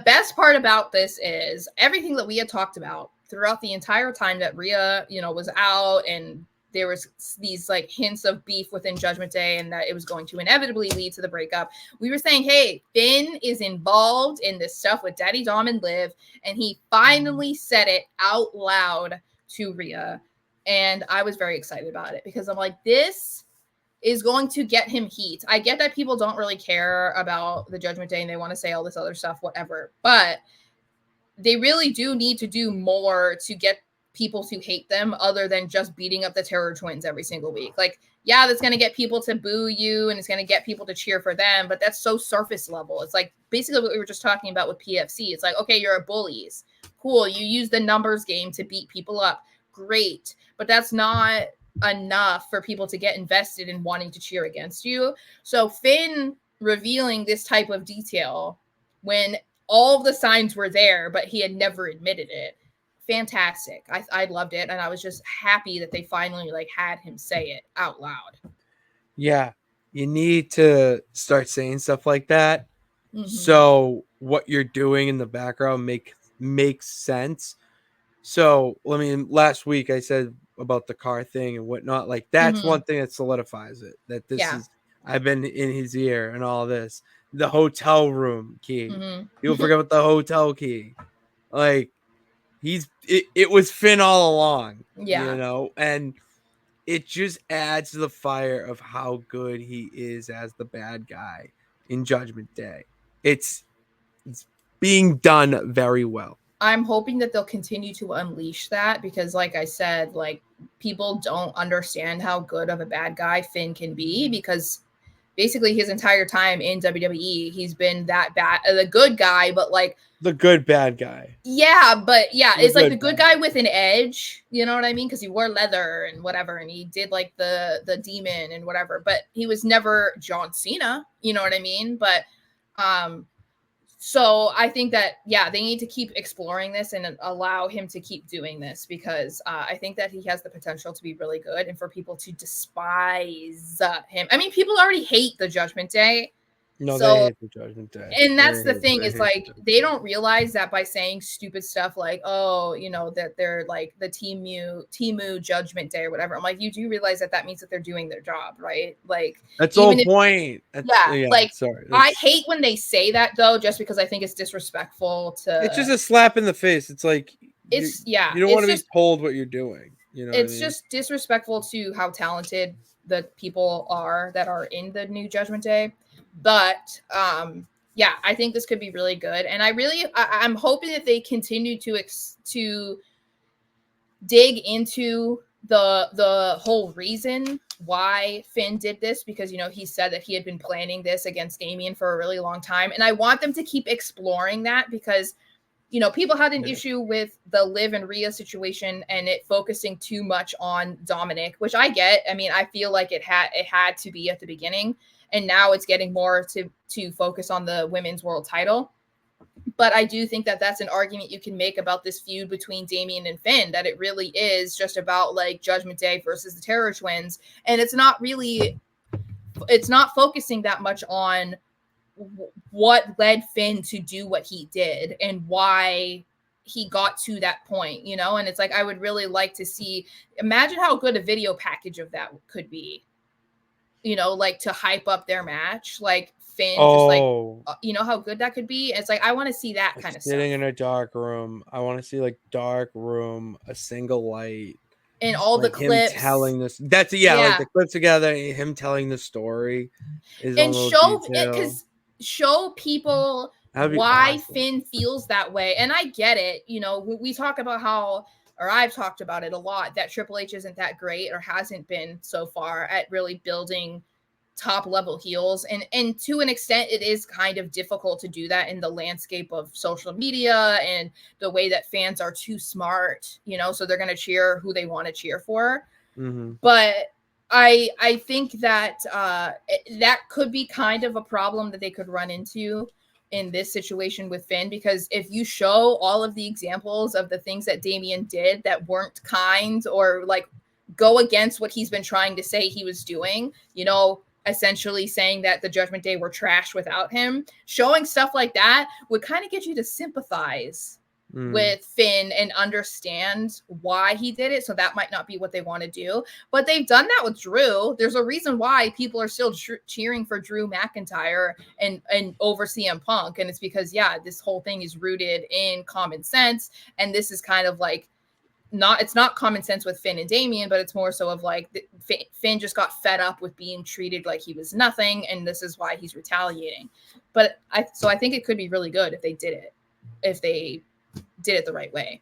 best part about this is everything that we had talked about throughout the entire time that Rhea, was out, and there was these like hints of beef within Judgment Day and that it was going to inevitably lead to the breakup. We were saying, hey, Finn is involved in this stuff with Daddy Dom and Liv, and he finally said it out loud to Rhea. And I was very excited about it because I'm like, this is going to get him heat. I get that people don't really care about the Judgment Day and they want to say all this other stuff, whatever. But they really do need to do more to get people to hate them other than just beating up the Terror Twins every single week. Like, yeah, that's going to get people to boo you and it's going to get people to cheer for them, but that's so surface level. It's like basically what we were just talking about with PFC. It's like, okay, you're a bullies. Cool. You use the numbers game to beat people up. Great. But that's not enough for people to get invested in wanting to cheer against you. So Finn revealing this type of detail when all of the signs were there, but he had never admitted it. Fantastic. I loved it. And I was just happy that they finally like had him say it out loud. Yeah. You need to start saying stuff like that. Mm-hmm. So what you're doing in the background makes sense. So, last week I said about the car thing and whatnot. Like, that's one thing that solidifies it. That this is, I've been in his ear and all this. The hotel room key. People forget about the hotel key. Like, it was Finn all along. Yeah. And it just adds to the fire of how good he is as the bad guy in Judgment Day. It's being done very well. I'm hoping that they'll continue to unleash that because, like I said, like people don't understand how good of a bad guy Finn can be because basically his entire time in WWE, he's been that bad, the good guy, but like the good bad guy. Yeah, but yeah, it's like the good guy with an edge. You know what I mean? Because he wore leather and whatever, and he did like the demon and whatever, but he was never John Cena. You know what I mean? But so I think that, yeah, they need to keep exploring this and allow him to keep doing this because I think that he has the potential to be really good and for people to despise him. I mean, people already hate the Judgment Day. No, they hate the Judgment Day. And that's the thing is like, they don't realize that by saying stupid stuff like, oh, that they're like the Temu Judgment Day or whatever. I'm like, you do realize that means that they're doing their job, right? Like that's the whole point. I hate when they say that though, just because I think it's disrespectful to. It's just a slap in the face. It's like you don't want to be told what you're doing. It's just disrespectful to how talented the people are that are in the new Judgment Day. But yeah, I think this could be really good, and I'm hoping that they continue to dig into the whole reason why Finn did this because he said that he had been planning this against Damian for a really long time, and I want them to keep exploring that because people had an issue with the Liv and Rhea situation and it focusing too much on Dominic, which I get. I mean, I feel like it had to be at the beginning. And now it's getting more to focus on the women's world title. But I do think that that's an argument you can make about this feud between Damian and Finn, that it really is just about like Judgment Day versus the Terror Twins. And it's not focusing that much on what led Finn to do what he did and why he got to that point, and it's like, I would really like to imagine how good a video package of that could be. Like to hype up their match, like Finn, just like, how good that could be. It's like, I want to see that kind of stuff. Sitting in a dark room. I want to see like dark room, a single light. And all the clips. Him telling this. Like the clips together, him telling the story. And show people why awesome. Finn feels that way. And I get it. We talk about or I've talked about it a lot, that Triple H isn't that great or hasn't been so far at really building top level heels. And to an extent, it is kind of difficult to do that in the landscape of social media and the way that fans are too smart, so they're going to cheer who they want to cheer for. Mm-hmm. But I think that that could be kind of a problem that they could run into in this situation with Finn, because if you show all of the examples of the things that Damian did that weren't kind or like go against what he's been trying to say he was doing, essentially saying that the Judgment Day were trash without him. Showing stuff like that would kind of get you to sympathize with Finn and understand why he did it. So that might not be what they want to do, but they've done that with Drew. There's a reason why people are still cheering for Drew McIntyre and over CM Punk, and it's because this whole thing is rooted in common sense, and this is kind of like it's not common sense with Finn and Damian, but it's more so of like Finn just got fed up with being treated like he was nothing, and this is why he's retaliating. But I think it could be really good if they did it the right way,